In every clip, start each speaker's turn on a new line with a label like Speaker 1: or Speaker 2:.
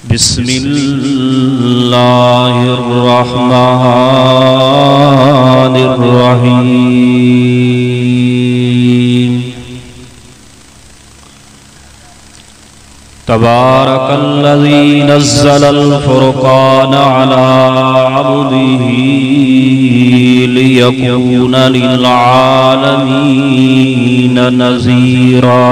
Speaker 1: बिस्मिल्लाहिर्रहमानिर्रहीम। तबारकल्लज़ी नज़्ज़लल फ़ुरक़ान अला अब्दिही लियकून लिलआलमीन नज़ीरा।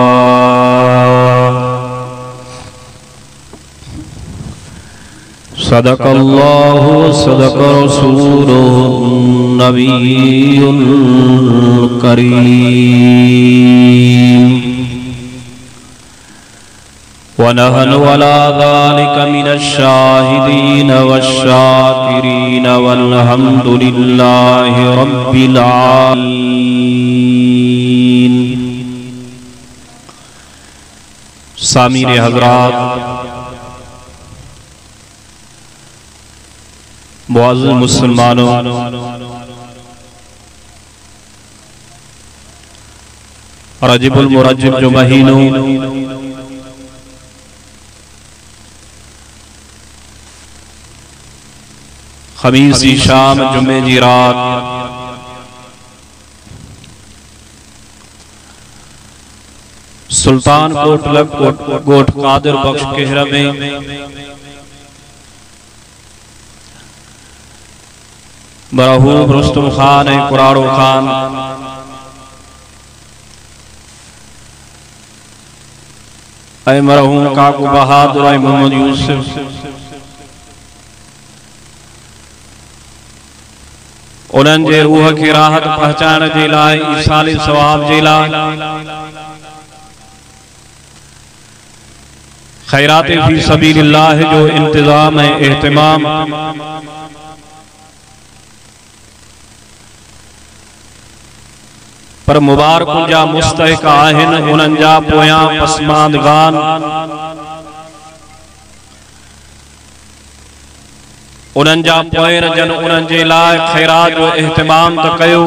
Speaker 1: सदक़ल्लाहु सदक़ रसूलुहुन नबियुल करीम। व नहनु अला ज़ालिका मिनश शाहिदीन वश्शाकिरीन वल्हम्दुलिल्लाहि रब्बिल आलमीन। सामीर हज़रात, मुअज़्ज़िज़ मुसलमानों, रजबुल मुरज्जब जो महीनों खमीस की शाम जुम्मे की रात सुल्तान कोट कादिर बख्श केहरा में मरहूम रुस्तुम खान कुरारो खान मरहूम काकू बहादुर मोहम्मद यूसुफ उन्हनि जे रूह की राहत पहुंचाइण जे लाइ ईसाले सवाब जे लाइ खैरात फी सबीलिल्लाह जो इंतजाम है एहतमाम पर मुबारकुन जा मुस्तहिक आहिन उन्हनि जा पोयां पसमानदगान उन्हनि जा पोयर जन उन्हनि जे लाइ खैरात जो एहतमाम त कयो,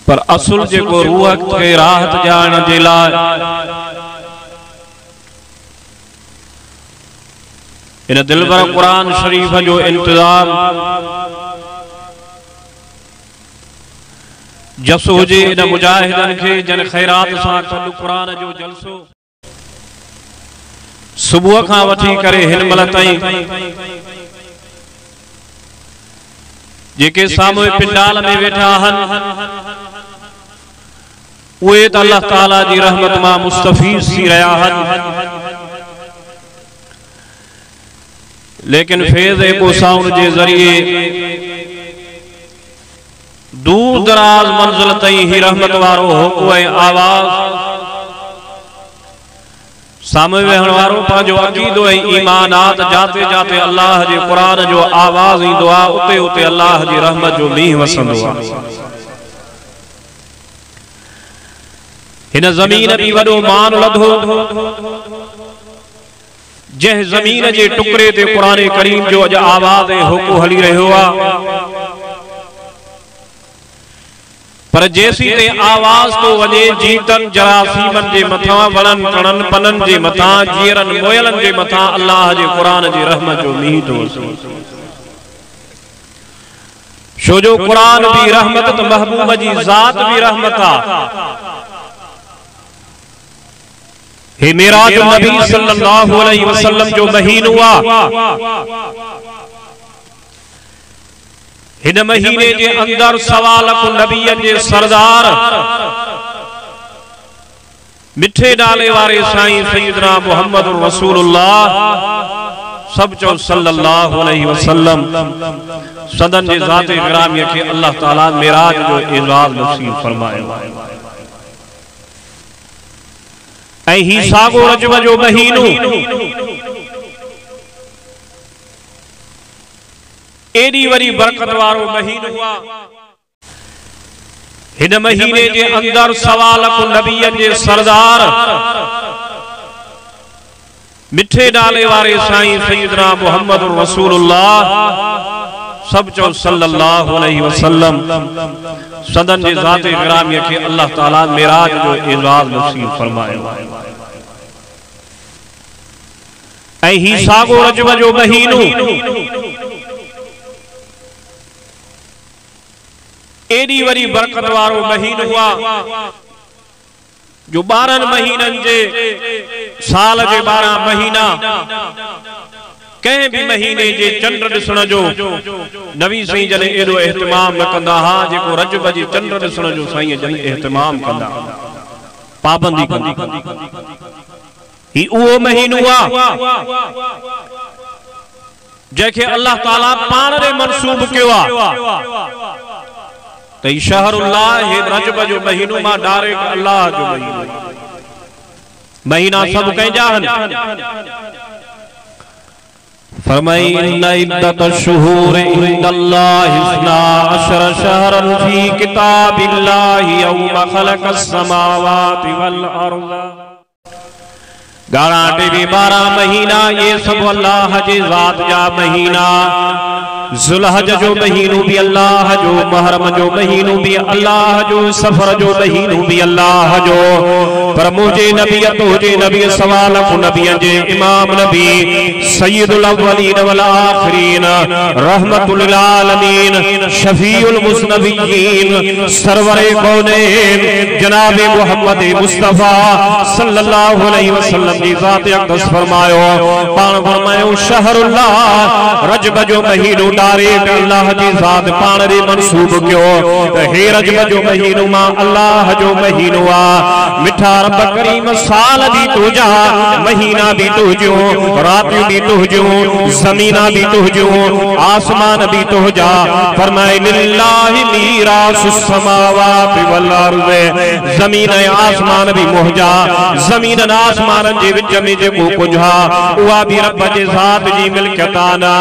Speaker 1: पर असुल जेको रूह खे राहत ॾियण जे लाइ इन दिलबर कुरान शरीफ जो इंतजाम जसो हुजे इन मुजाहिदन खे जन खैरात सां कल कुरान जो जलसो सुबह खां वठी करे हिन महिल ताईं जेके सामूं पिंडाल में वेठा आहिनि उहे त अल्लाह ताला जी रहमत मां मुस्तफीज़ थी रहिया आहिनि, लेकिन फैज़ को साउंड के जरिए दूर दराज मंजिल ताईं ही रहमत वारो होको आवाज सामने वेहण वारो पंहिंजो अकीदो ईमानात जाते जाते अल्लाह जे कुरान जो आवाज ईंदो आहे उते उते अल्लाह जी रहमत जो मींहुं वसंदो आहे। हिन ज़मीन बि वॾो मान लधो जंहिं ज़मीन जे टुकड़े ते कुरान करीम जो अॼु आवाज़ होको हली रहियो आहे, पर जेसी ते आवाज तो वजे जीतन जरासीमन जे मथा वणन कणन पनन जे मथा जीरन मोयलन जे मथा अल्लाह जे कुरान जी रहमत जो मींहुं तो छो जो कुरान भी रहमत तो महबूब जी जात भी रहमत आ। हे मेराज नबी सल्लल्लाहु अलैहि वसल्लम जो महीनो आ, हिन महीने के अंदर सवाल को नबीयन जे सरदार मिठे नाले वारे साईं सैयदना मुहम्मद रसूलुल्लाह सब चो सल्लल्लाहु अलैहि वसल्लम सदन जे ज़ाते गिरामी के अल्लाह ताला मेराज जो एजाज नसीब फरमायो। ही सागो रजब जो महीनो एडी वरी बरकत वारो महीनो हुआ। हिन महीने के अंदर सवाल को नबीयन जे सरदार मिठे नाले वारे साईं सैयदना मुहम्मद रसूलुल्लाह सब चो सल्लल्लाहु अलैहि वसल्लम सदन जे ज़ात गिरामी के अल्लाह ताला मेराज जो एजाज नसीब फरमायो। ऐं ही सागो रजब जो महीनो एडी वरी बरकत वारो महीनो हुआ जो 12 महीनन जे साल जे 12 महीना कहीं भी महीने जे चंद्र दिसण जो नबी साईं जने एडो एहतमाम न कंदा हा जेको रजब जी चंद्र दिसण जो साईं जने एहतमाम कंदा पाबंदी कंदा ही उहो महीनो हुआ जेके अल्लाह ताला पाण रे मंसूब कयो आ तई शहरुल्लाह हे रजब जो महीनो मा डायरेक्ट अल्लाह जो महीना सब कंहिंजा फरमाई इन्ना इद्दत शुहूर इंदल्लाहि 12 शहरन फी किताबिल्लाहि यौम खलक़स समावाति वल अर्ज़। 12 महीना ये सब अल्लाह जे ज़ात जा महीना। जुलहज जो महीनो भी अल्लाह जो, मुहर्रम जो महीनो भी अल्लाह जो, सफर जो महीनो भी अल्लाह जो। पर मुझे नबियत हुजे नबी सवाल को नबियन जे इमाम नबी सय्यदुल अव्वलीन वल आखिरीन रहमतुल लिल आलमीन शफीउल मुस्नबियीन सरवरे कौनैन जनाब मोहम्मद मुस्तफा सल्लल्लाहु अलैहि वसल्लम की ज़ात अक़दस फरमायो पान फरमायो शहरुल्लाह रजब जो महीनो डायरेक्ट अल्लाह जी ज़ात पाण रे मंसूब कयो त हे रजब जो महीनो मां अल्लाह जो महीनो आ। मिठा रब करीम साल भी तुझा महीना भी तुझो रातियों भी तुझो ज़मीना भी तुझो आसमान भी तुझा। फरमाए लिल्लाहि मीरासुस समावाति वल अर्ज़ ज़मीन आसमान भी मुहजा ज़मीन आसमान जे विच में जेको कुझा उहा भी रब जे ज़ात जी मिल्कियत आना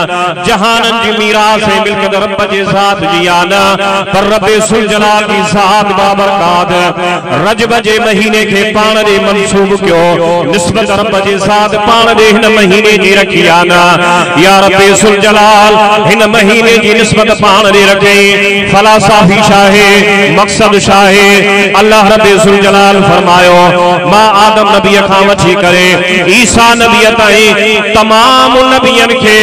Speaker 1: जहानन जी मीरास है मिल्कियत रब जे ज़ात जी आना। पर रब सुल जलाल की ज़ात बाबरकात रजब जे महीने के पाण रे मंसूब कयो निस्बत रब जे ज़ात पाण रे हिन महीने जी रखी आना। या रब सुल जलाल हिन महीने जी निस्बत पाण रे रखे फलासाफी शाहे मकसद शाहे अल्लाह रब सुल जलाल फरमायो मां आदम नबी खां वठी करे ईसा नबी ताईं तमाम नबियन के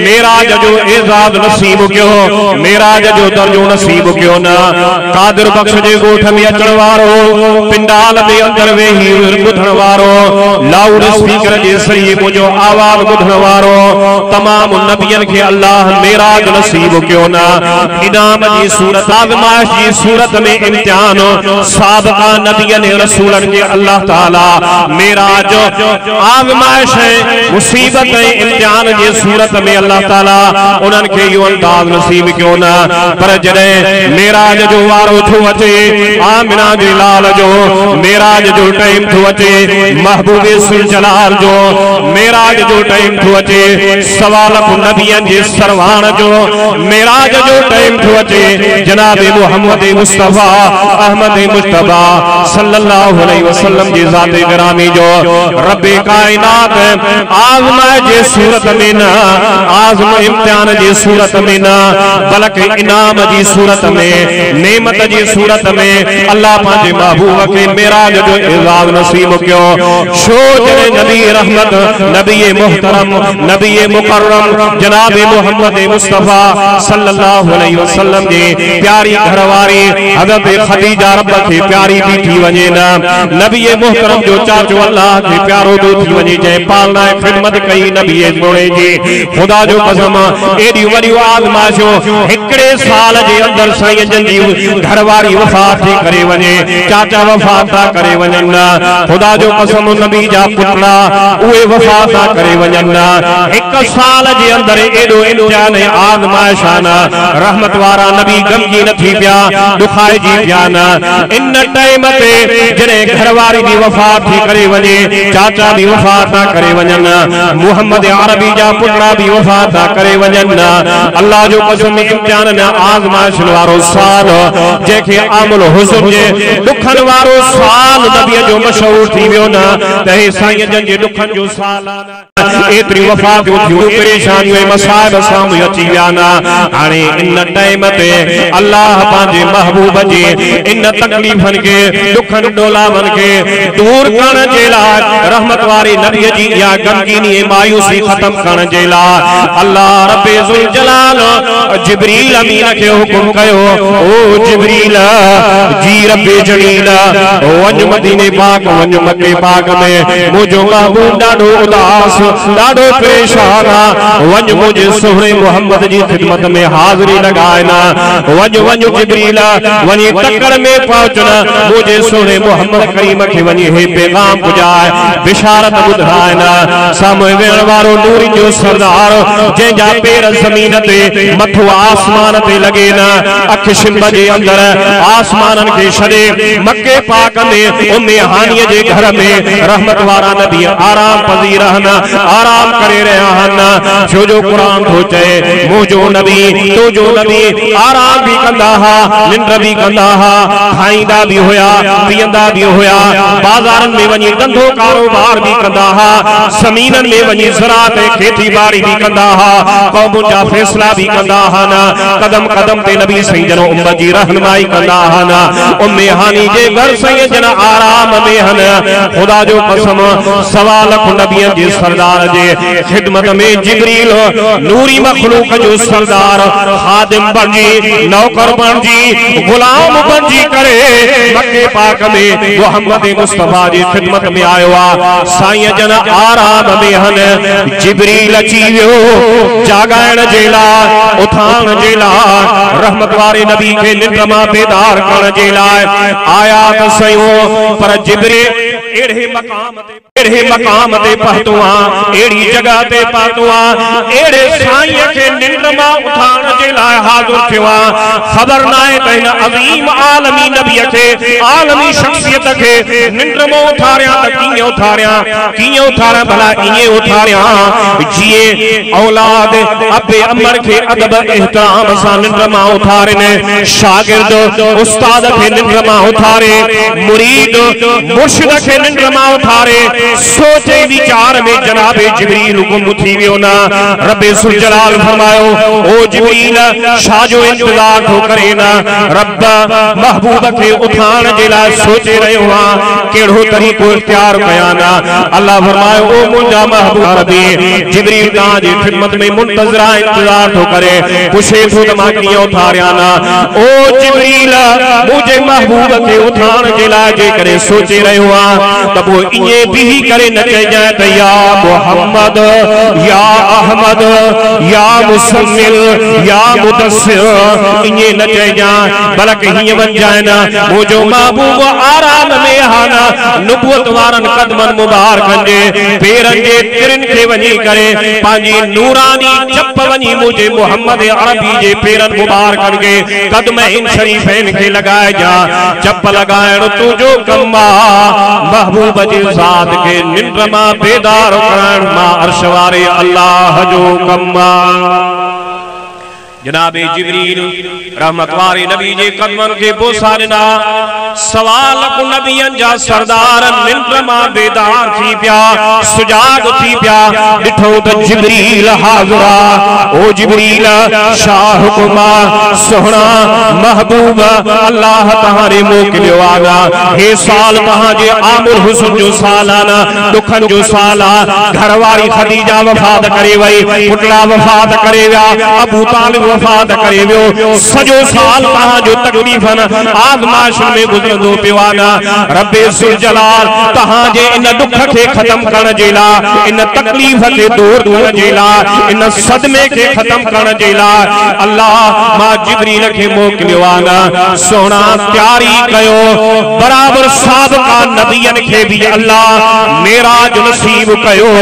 Speaker 1: मेराज जो एजाज नसीब कयो मेराज जो दर्जो नसीब कयो ना। कादिर बख्श जे गोठ में अचण वारो पिंडाल में अंदर वेही ॿुधण वारो लाउड स्पीकर जे ज़रिए मुझो आवाज ॿुधण वारो तमाम नबियन के अल्लाह मेराज नसीब कयो ना। इनाम जी सूरत आज़माइश जी सूरत में इम्तिहान साबिक़ा नबियन रसूलन के अल्लाह ताला मेराज आज़माइश मुसीबत इम्तिहान जी सूरत में अल्लाह ताला उनन के यो अंदाज नसीब कयो ना। पर जड़े मेराज जो वारो थो अचे आमिना जे लाल जो मेराज जो टाइम थो अचे महबूबे सुल जलाल जो मेराज जो टाइम थो अचे सवाल नबियन जे सरवान जो मेराज जो टाइम थो अचे जनाब मोहम्मद मुस्तफा अहमद मुस्तफा सल्लल्लाहु अलैहि वसल्लम जी ज़ात गिरामी जो रब कायनात आज़माइश जे सूरत में ना आज़म इम्तिहान जी सूरत में ना बल्कि इनाम जी सूरत में नेमत जी सूरत में अल्लाह पांचे महबूब के मेराज जो एजाज नसीब कयो। शो जने नबी रहमत नबी मुहतरम नबी मुकर्रम जनाब मोहम्मद मुस्तफा सल्लल्लाहु अलैहि वसल्लम जी प्यारी घरवारी हज़रत खदीजा रब के प्यारी भी थी वने ना। नबी मुहतरम जो चाचो अल्लाह के प्यारो दो थी वने जे पालना खिदमत कई नबी जोड़े जी खुदा जो कसम एडी वडी आज़माइशो एकड़े साल जे अंदर साईं जन जी घरवारी वफात थी करे वने चाचा वफात था करे वने ना। खुदा जो कसम नबी जा पुत्रा उए वफात था करे वने ना। एक साल जे अंदर एडो इम्तिहान आज़माइश आना रहमत वारा नबी गमजी न थी पिया दुखाए जी पिया ना। इन टाइम ते जने घरवारी भी वफात थी करे वने चाचा भी वफात था करे वने ना मोहम्मद अरबी जा पुत्रा भी वफात था करे वने ना। अल्लाह जो कसम इम्तिहान न आज़माइश वारो साल जेके आमुल हुज़ुर जे दुखन वारो साल साल नबी जो मशहूर थी वियो न त हे साईं जन जे दुखन जो साल एतरी वफातियूं थियूं परेशानियूं मसाइब साम्हूं अची विया न हाणे इन टाइम ते अल्लाह पंहिंजे महबूब जे इन तकलीफ़न के दुखन डोलावन के दूर करण जे लाइ रहमत वारे नबी जी या गमगीनी मायूसी खत्म करण जे लाइ अल्लाह रब्बे ज़ुल जलाल जिब्रील अमीन के हुक्म कयो ओ जिब्रील जी रब्बे जलील वञ मदीने पाक वञ मक्के पाक में मुझो महबूब ॾाढो उदास ॾाढो परेशान वञ मुझे सोहरे मोहम्मद जी खिदमत में हाज़िरी लगाए ना वञ वञ जिब्रील वञी तकड़ में पहुच न मुझे सोहरे मोहम्मद करीम के वञी हे पैगाम पुजाए बिशारत ॿुधाए न साम्हूं वेहण वारो नूर जो सरदार जंहिंजा पेर ज़मीन ते मथो आसमान ते लगे न अख शिंब जे अंदर आसमानन के छॾे मक्के पाक में उम्मे हानिय जे घर में रहमत वारा नबी आराम पज़ीर रहना आराम करे रहा हन छो जो कुरान थो चए मुझो नबी तुझो नबी आराम भी कंदा हा निंड भी कंदा हा खाईंदा भी होया पींदा भी होया बाजारन में वञी धंधो कारोबार भी कंदा हा ज़मीनन में वञी ज़राअत खेती बाड़ी भी कंदा हा क़ौमुन जा फैसला भी कंदा हा न कदम कदम ते नबी सही जन उम्मत जी रहनुमाई कंदा हा न उम्मे हानी जे घर सही जन आराम में हन खुदा जो कसम सवा लख नबियन जे सरदार जे खिदमत में जिब्रील नूरी मखलूक जो सरदार खादिम बणजी नौकर बणजी गुलाम बणजी करे मक्के पाक में मोहम्मद मुस्तफा जी खिदमत में आयो आ साईं जन आराम में हन जिब्रील अची वियो जागाइण जे लाइ उथाण जे लाइ रहमत वारे नबी के निंड मां बेदार करण जे लाइ आया त सयो पर जिब्रील एड़े मकाम ते पहुतो आ एड़ी जगह ते पहुतो आ एड़े साईं के निंड मां उठाण जे लाइ हाज़िर थियो आ खबर ना है त इन अजीम आलमी नबी के आलमी शख्सियत के निंड मां उठारिया त कीअं उठारिया भला इएं उठारिया जिए औलाद अबे अमर के अदब एहतराम सां निंड मां उठारे शागिर्द उस्ताद के निंड मां उठारे मुरीद मुर्शिद के निंड मां उठारे सोचे विचार में जनाबे जिब्रील गुम थी वियो ना रब्बे ज़ुल जलाल फरमायो ओ जिब्रील शाजो इंतजार तो करे ना रब महबूब के उठाण जे लाइ सोचे रहियो आ केड़ो तरीको इख्तियार कया ना अल्लाह फरमायो ओ मुंजा महबूब रब्बी जिब्रील ता जी खिदमत में मुंतजरा इंतजार तो करे पुछे तो त मां कीअं उठारिया ना ओ जिब्रील मुझे महबूब के उठाण जे लाइ जे करे सोचे रहियो आ त वो इए भी करे न चइजाए त या मोहम्मद या अहमद या मुसम्मिल या मुदस्सिर इए न चइजाए बल्कि हिय वन जाए ना मुझो महबूब आराम में हाना नबुवत वारन कदमन मुबारकन जे पेरन जे तिरन के वनी करे पांजी नूरानी चप वनी मुझे मोहम्मद अरबी जे पेरन मुबारकन के कदम इन शरीफैन के लगाए जा चप लगाएण तुझो कम्मा महबूब जी ज़ात के निंड मां बेदार करण मां अर्श वारे अल्लाह जो कम्मा जनाबे जिब्रील रहमत वारे नबी जे कदमन के बोसा ॾिना सवाल को नबियन जा सरदार निंड मां बेदार थी पिया सुजाग थी पिया ॾिठो त जिब्रील हाज़िरा ओ जिब्रील शाह हुकुमा सोहना महबूब अल्लाह तहारे मोकिलियो आना हे साल तहां जे आमुल हुस्न जो साल आना दुखन जो साल आ घरवारी खदीजा वफात करे वई पुटला वफात करे विया अबू तालिब वफात करे वियो सजो साल तहां जो तकलीफन आज़माइश में गुज़रंदो पियो आना रब्बे ज़ुल जलाल तहां जे इन दुख के खत्म करण जे लाइ इन तकलीफ के दूर करण जे लाइ इन सदमे के खत्म करण जे लाइ अल्लाह मां जिब्रील के मोकिलियो आना सोना तैयारी कयो बराबर साबिक़ा नबियन के भी अल्लाह मेराज नसीब कयो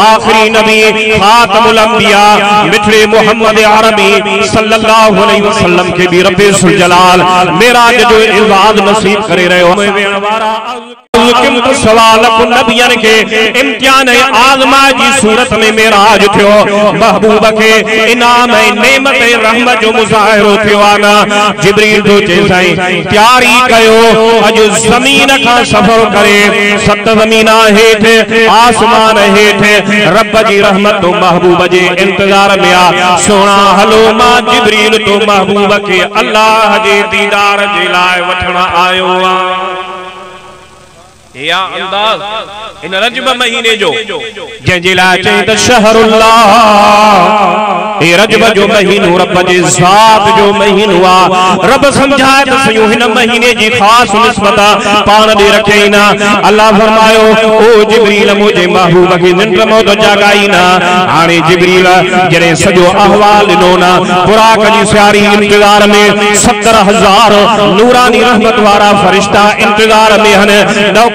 Speaker 1: आखिरी नबी खातमुल अंबिया मिठड़े मोहम्मद अरबी सल्लल्लाहु अलैहि वसल्लम के भी रब्बे ज़ुल जलाल मेराज जो इज़ाद नसीब करे रहियो। सवाल नबियन के इम्तिहान आज़मा जी सूरत में मेराज थियो महबूब के इनाम नेमत रहमत जो मुज़ाहिरो थियो आना जिब्रील तो चे साईं तैयारी कयो अज ज़मीन का सफर करे सत ज़मीना हेठ आसमान हेठ रब जी रहमत तो महबूब जे इंतजार में आ सोना हलो मां जिब्रील तो महबूब के अल्लाह जे दीदार जे लाए वठण आयो आ या अंदाज इन रजब महीने जो जंहिंजे लाइ चई त शहरुल्लाह ए रजब जो महीनो रब जे ज़ात जो महीनो आ रब समझाए त सयो हिन महीने जी खास निस्बत पाण दे रखे ना अल्लाह फरमायो ओ जिब्रील मुझे महबूब खे निंड मौत जागाई ना हाणे जिब्रील जड़े सजो अहवाल ॾिनो ना बुराक जी सियारी इंतजार में 70,000 नूरानी रहमत वारा फरिश्ता इंतजार में हन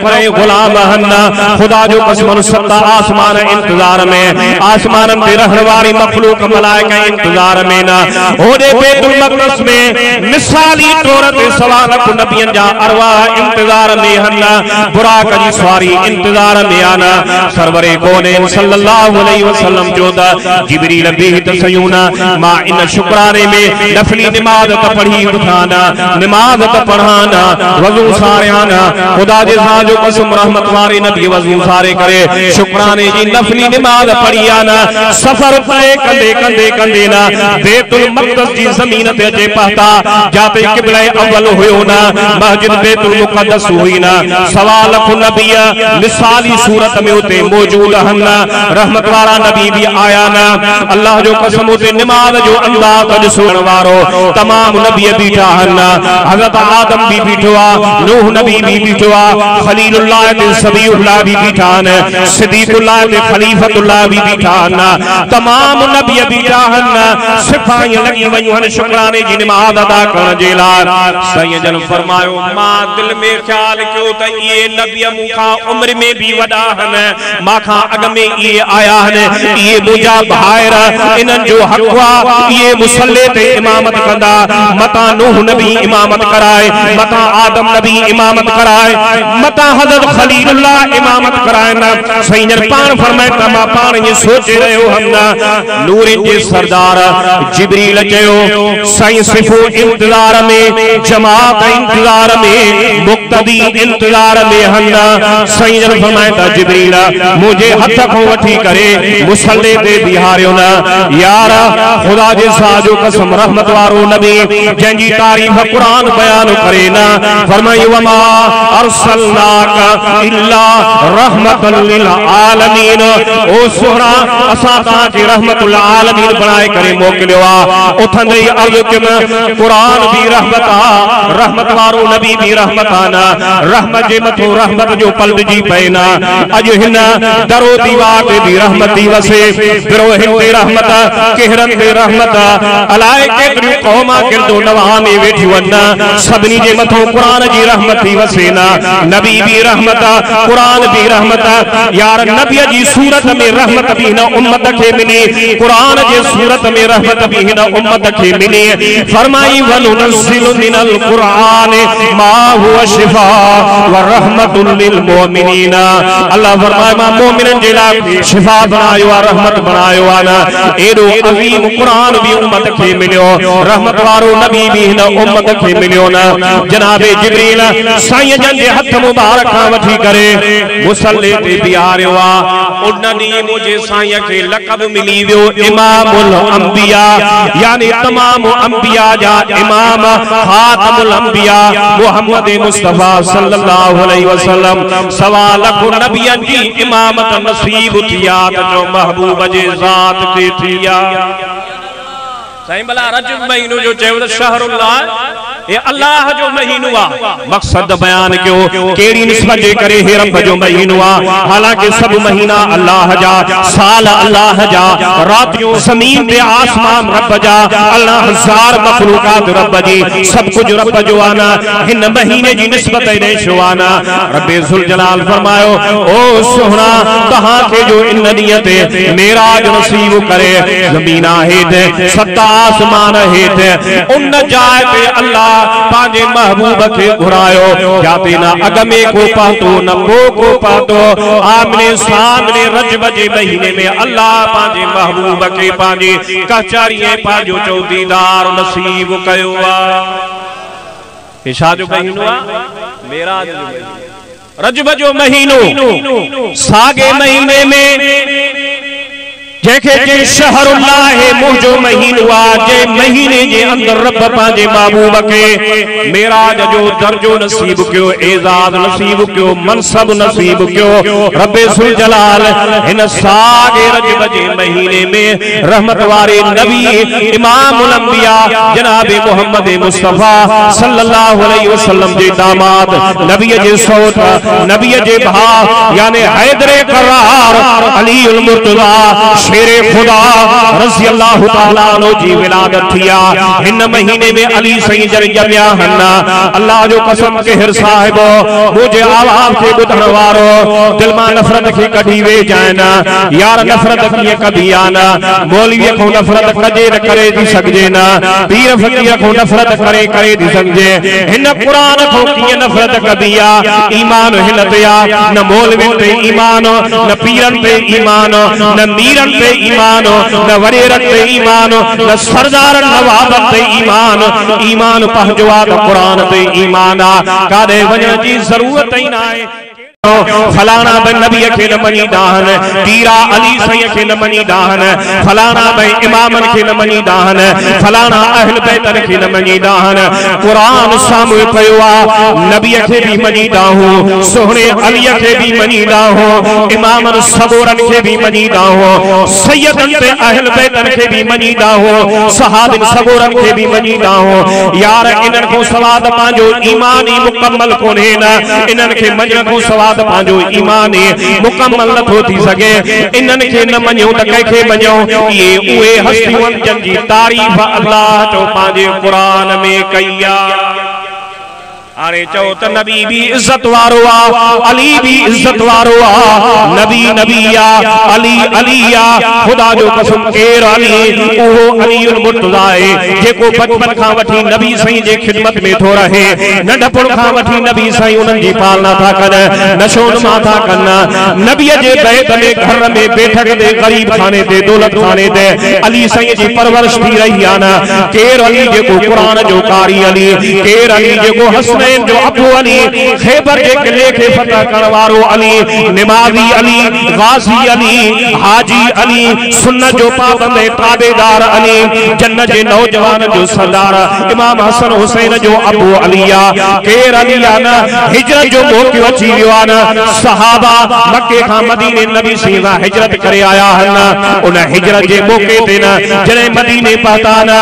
Speaker 1: गुलाम हन्ना खुदा जो कसम सत्ता आसमान इंतजार में आसमान पे रहने वाली मखलूक मलाइका इंतजार में ना ओदे बैतुल मक़दस में मिसाली तौर पे सवाल नबियन जा अरवाह इंतजार में हन्ना बुराक जी सवारी इंतजार में आना सरवरे कौनैन सल्लल्लाहु अलैहि वसल्लम जो दा जिब्रील बेहत सयूना मां इन शुक्राने में नफली नमाज त पढ़ी उठाना नमाज त पढ़ाना वजू सारियाना खुदा जे साजो कसम रहमत वारे नबी वज़ू सारे करे शुक्राने जी नफली नमाज पढ़ी आना सफर तय कंदे कंदे कंदे ना बैतुल मक़दस जी ज़मीन ते अचे पहुता जाते क़िबला अव्वल हुयो ना मस्जिद बैतुल मुक़द्दस हुई ना सवाल नबी मिसाली सूरत में उते मौजूद हन्ना रहमत वारा नबी भी आया ना अल्लाह जो कसम उते नमाज जो अंदाज ॾिसण वारो तमाम नबी बीठा हन्ना हज़रत आदम भी बीठो आ नूह नबी भी बीठो आ खलीलुल्लाह ते सबीउल्लाह भी बीठा न सिद्दीकुल्लाह ते खलीफतुल्लाह भी बीठा न तमाम नबी बीठा न सिपाही लगी वयूं हन शुक्राने जी नमाज अदा करण जे लाइ साईं जन फरमायो मां दिल में ख्याल कयो त ये नबी मुखा उम्र में भी वडा हन मां खां अग में ये आया हन ये मुजा भाइर इनन जो हक वा ये मुसल्ले ते इमामत कंदा मता नूह नबी इमामत कराए मता आदम नबी इमामत कराए मता हज़रत खलीलुल्लाह इमामत करायना सईं जन पान फरमाए त मां पान ये सोचे रहो हमना नूर जे सरदार जिब्रील चयो साईं सिफो इंतजार में जमात इंतजार में मुक्तदी इंतजार में हन्ना सईं जन फरमाए त जिब्रील मुझे हथ को वठी करे मुसल्ले ते बिहारियो ना यार खुदा जे साजो कसम रहमत वारो नबी जंजी तारीफ कुरान बयान करे ना फरमायो वमा अरसलनाका इल्ला रहमतल लिल आलमीन ओ सोहरा असा ता के रहमतुल आलमीन बनाए करे मोकलियो आ उथंदे अर्ज के कुरान भी रहमत आ रहमत वारो नबी भी रहमत आना रहमत जे मथो रहमत जो पलट जी पैना अज हिन दरो दीवार ते भी रहमत दी वसे बिरो हिन ते रहमत कहरन ते रहमत अलाए केतरी कौमा किरदो नवा में वेठी वन्ना सबनी जे मथो कुरान जी रहमत दी वसे ना नबी भी रहमत कुरान भी रहमत यार नबी जी सूरत में रहमत भी न उम्मत के मिली कुरान जे सूरत में रहमत भी न उम्मत के मिली फरमाई वनुनज़िलु मिनल कुरान मा हुवा शिफा व रहमतुल लिल मुमिनीन अल्लाह फरमाए मां मोमिनन जे लाइ शिफा बनायो आ रहमत बनायो आ ना एडो अजीम कुरान भी उम्मत के मिलियो रहमत वारो नबी भी न उम्मत के मिलियो ना जनाबे जिब्रील साईं जन जे हथ मुबारक वठी करे मुसल्ले ते बिहारियो आ उन्हनी मुझे साईं के लक़ब मिली वियो इमामुल अंबिया यानी तमाम अंबिया जा इमाम खातमुल अंबिया मुहम्मद मुस्तफा सल्लल्लाहु अलैहि वसल्लम सवा लख नबियन जी इमामत नसीब थिया जो महबूब जे ज़ात के थिया साईं भला रजब महीनो जो चयो शहरुल्लाह ये अल्लाह जो महीनो आ मकसद बयान क्यों केड़ी निस्बत जे करे हे रब जो महीनो आ हालांकि सब महीना अल्लाह जा साल अल्लाह जा रातियों जमीन पे आसमान रब जा अल्लाह हजार मखलूकात रब जी सब कुछ रब जो आना इन महीने जी निस्बत ने शुआना रब्बे जुल जलाल फरमायो ओ सोहना तहां के जो इन नियत मेराज नसीब करे जमीना हेठ सत्ता आसमान हेठ उन जाए पे अल्लाह पांजे महबूब के घुरायो जाते ना अग में को पातो न को पातो आमने सामने रजब जे महीने में अल्लाह पांजे महबूब के पांजे कचहरी पांजो चौकीदार नसीब कयो छा जो महीनो मेराज रजब जो महीनो सागे महीने में जेके जे शहरुल्लाह मुझो महीनो जे महीने जे अंदर रब पांजे महबूब के मेराज जो दर्जो नसीब क्यो एजाज नसीब क्यो मनसब नसीब क्यो रब्बे सुल जलाल इन सागे रजब जे महीने में रहमत वारे नबी इमामुल अंबिया जनाब मोहम्मद मुस्तफा सल्लल्लाहु अलैहि वसल्लम जे दामाद नबी जे सौत नबी जे भा यानी हैदरे करार अलीउल मुर्तजा शेरे खुदा रज़ी अल्लाह ताला अन्हु जी विलादत थिया इन महीने में अली सईं जर जमिया हन्ना अल्लाह जो कसम के हिर साहिब मुझे आवाज के बुधण वारो दिल मां नफरत के कढी वे जाना यार नफरत किए कभी आना मौलवी को नफरत कजे न करे दी सकजे ना पीर फकीर को नफरत करे दी सकजे इन कुरान को किए नफरत कभी आ ईमान हिन ते आ न मौलवी ते ईमान न पीरन ते ईमान न मीरन ते ईमान न वरेरन ते ईमान न सरदार नवाबन ते ईमान ईमान पहुंचवा त कुरान ते ईमान आ कादे वजन जी जरूरत ही ना है फलाना बे नबी के न मनी दाहन पीरा अली सैयद के न मनी दाहन फलाना बे इमामन के न मनी दाहन फलाना अहल बैतन के न मनी दाहन कुरान सामने पयोआ नबी के भी मनी दाहू सोहने अली के भी मनी दाहू इमामन सबोरन के भी मनी दाहू सैयदन ते अहल बैतन के भी मनी दाहू सहाबिन सबोरन के भी मनी दाहू यार इनन को सवाद पांजो ईमानी मुकम्मल कोने ना इनन के मजन को सवाद पांजो ईमान मुकम्मल न थो थी सके इनन के न मन्यो त कैखे मन्यो ये उहे हस्तियों जन जी तारीफ अल्लाह जो पांजे कुरान में कईया अरे चो त नबी भी इज्जत वारो आ अली भी इज्जत वारो आ नबी नबिया अली अलिया खुदा जो कसम केर अली ओहो अलीउल मुर्तजा जेको बचपन खां वठी नबी सही जे खिदमत में थो रहे नंढपण खां वठी नबी सही उनन जी पालना था कन नशोन मा था कन नबी जे बैत में घर में बैठक दे गरीब खाने ते दौलत खाने ते अली सही जी परवरिश थी रही आ न केर अली जेको कुरान जो कारी अली केर अली जेको हसन जो अबू अली खैबर के किले के फतह करने वालो अली नमाजी अली गाजी अली हाजी अली सुन्नत जो पाबंद ताबेदार अली जन्नत के नौजवान जो सरदार इमाम हसन हुसैन जो अबू अलिया केर अलिया ना हिजरत जो मौके अची वियो आ ना सहाबा मक्के खां मदीने नबी सीवा हिजरत करे आया हन उन हिजरत जे मौके ते ना जने मदीने पहुता ना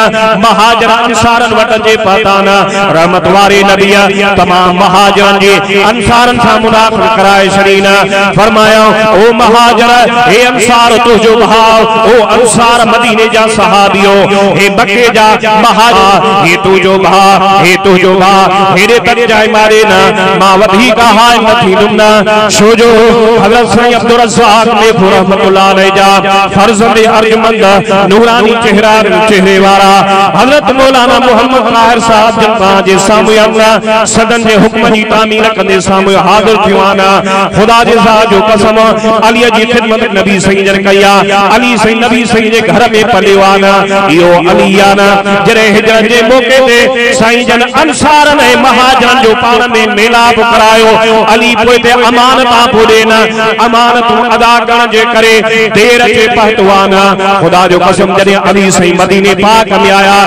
Speaker 1: महाजर अंसारन वट जे पहुता ना रहमत वारे नबी तमाम महाजरन जी अंसारन सा मुलाकात कराए शरीना फरमाया ओ महाजर हे अंसार तुझो भाव ओ अंसार मदीने जा सहाबियो हे मक्के जा महाजर हे तुझो भाव मेरे तक जाए मारे ना मावधी का हाय मथी दुमना छोजो हजरत सैयद अब्दुल रज़्ज़ाक ने रहमतुल्लाह अलैहि जा फर्जंद अर्जमंद नूरानी चेहरे वाला हजरत मौलाना मोहम्मद ताहिर साहब जन जे सामने अपना सदन जे हुक्म जी तामील कंदे सामने हाजिर थियो आना खुदा जे ज़ात जो कसम अली जी खिदमत नबी सही जन कया अली सही नबी सही जे घर में पलियो आना यो अली आना जरे हिजरत जे मौके ते साईं जन अंसार ने महाजन जो पान में मेलाप करायो अली पोइ ते अमानता पोडे ना अमानत अदा करण जे करे देर जे पहतवाना खुदा जो कसम जरे अली सही मदीने पाक में आया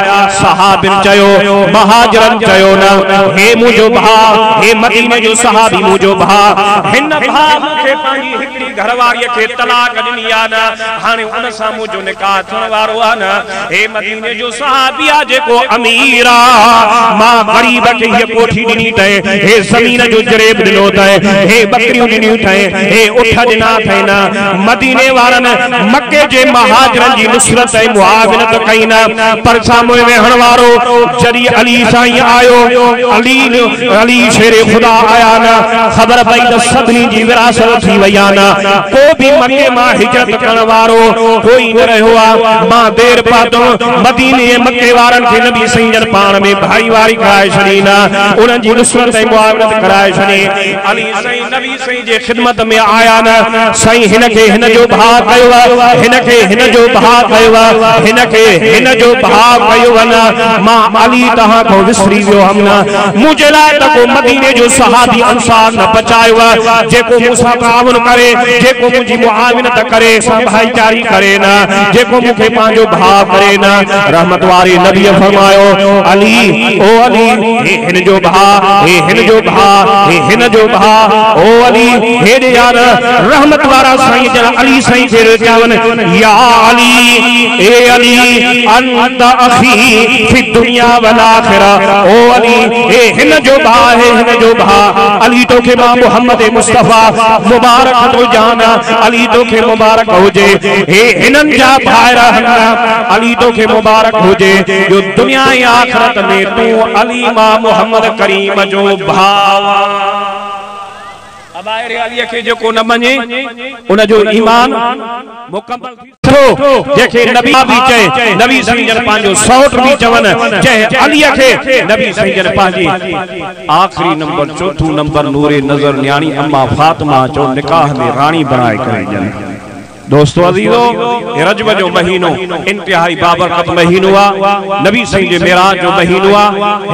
Speaker 1: सहाबिन चयो महाजरन चयो ना हे मुझो भा हे मदीने जो सहाबी मुझो भा हिन भा मुखे पांजी हिकड़ी घरवारी के तलाक दिनी आ ना हाने उन सा मुझो निकाह थियण वारो आ ना हे मदीने जो सहाबी आ जेको अमीरा मां गरीब के ये कोठी दिनी तय हे जमीन जो जरेब दिनो तय हे बकरियों दिनी तय हे उठ दिना तय ना मदीने वारन मक्के जे महाजरन जी नुसरत ऐ मुआविनत कईना पर सामने वेहण वारो जरी अली साईं आयो अली
Speaker 2: अली शेरे खुदा आया ना खबर पई त सभिनी जी विरासत थी वई आ ना को भी मके मां हिजरत करण वारो कोई न रहियो आ मां देर पातो मदीने मके वारन खे नबी सही जन पाण में भाईवारी कराए छड़ी ना उन्हनि जी नुसरत ऐं मुआवनत कराए छड़ी अली सही नबी सही जे खिदमत में आया ना सही हिन के हिन जो भा कयो हिन के हिन जो भा कयो हिन के हिन जो भा कयो ना मां अली तहां को विसरी वियो हम ना मुझे लाए त को मदीने जो सहाबी अंसार न बचायो जेको मूसा तावन करे जेको मुजी मुआवनत करे सब भाईचारी करे ना जेको मुखे पांजो भा करे ना रहमत वारी नबी फरमायो अली ओ अली हिन जो भा हिन जो भा हिन जो भा ओ अली हे यार रहमत वारा साईं जन अली साईं के चावन या अली ए अली अंत अखी फी दुनिया वल आखिरा ओ अली ए हिन जो भा हिन जो भा अली तो के मां मोहम्मद मुस्तफा मुबारक तो जाना अली तो के मुबारक हो जे हे हिनन जा भाईरा अली तो के मुबारक हो जे जो दुनिया या आखिरत में तू अली मां मोहम्मद करीम जो भावा अबायर अली के जो न मने उन जो ईमान मुकम्मल थो जेके नबी भी चए नबी सही जन पांजो सौट भी चवन चए अली के नबी सही जन पांजी आखिरी नंबर चौथो नंबर नूरे नजर न्याणी अम्मा फातिमा जो निकाह में रानी बनाए करे जन दोस्तों अजीजो रजब जो महीनो इंतहाई बाबरकत महीनो आ नबी सही जे मेराज जो महीनो आ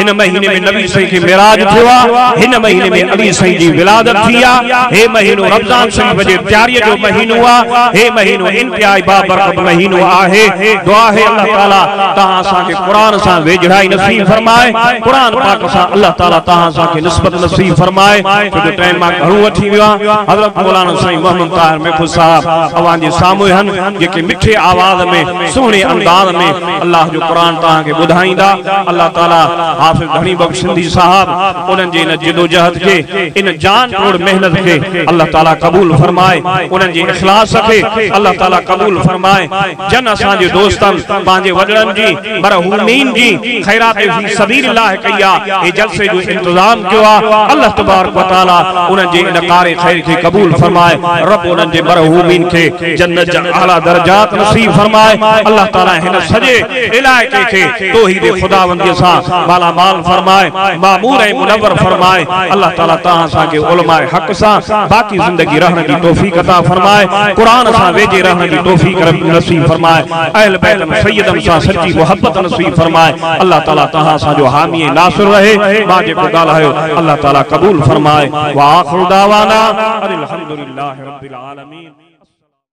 Speaker 2: इन महीने में नबी सही के मेराज थियो आ इन महीने में अली सही जी विलादत थी आ हे महीनो रमजान शरीफ जे तैयारी जो महीनो आ हे महीनो इंतहाई बाबरकत महीनो आहे दुआ है अल्लाह ताला तहां सा के कुरान सा वेजड़ाई नसीब फरमाए कुरान पाक सा अल्लाह ताला तहां सा के निस्बत नसीब फरमाए जो टाइम मा घणो वठी वियो हजरत मौलाना साईं मोहम्मद ताहिर मेखू साहब अवां सामू हन जेके मिठे आवाज में सोहणे अंदाज में अल्लाह जो कुरान तहां के बुधाईंदा अल्लाह ताला हाफिज घणी बख्श सिंधी साहब उनन जे इन जिदोजहद के इन जान तोड़ मेहनत के अल्लाह ताला कबूल फरमाए उनन जे इखलास के अल्लाह ताला कबूल फरमाए जन असा जे दोस्तन पांजे वडड़न जी मरहूमीन जी खैरात फी सबीलिल्लाह कया ए जलसे जो इंतजाम कियो आ अल्लाह तबारक व तआला उनन जे इन कार खैर के कबूल फरमाए रब उनन जे मरहूमीन के जन्नत जा आला दर्जात नसीब फरमाए अल्लाह ताला हिन सजे इलाके के तौहीद खुदावंदी सा माला माल फरमाए मामूर ए मुनव्वर फरमाए अल्लाह ताला तहां सा के उलमाए हक सा बाकी जिंदगी रहने की तौफीक अता फरमाए कुरान सा वेजे रहने की तौफीक नसीब फरमाए अहल बैत सैयदम सा सच्ची मोहब्बत नसीब फरमाए अल्लाह ताला तहां सा जो हामी नासिर रहे बाजे को गालायो अल्लाह ताला कबूल फरमाए व आखिर दावाना अल्हम्दुलिल्लाहि रब्बिल आलमीन।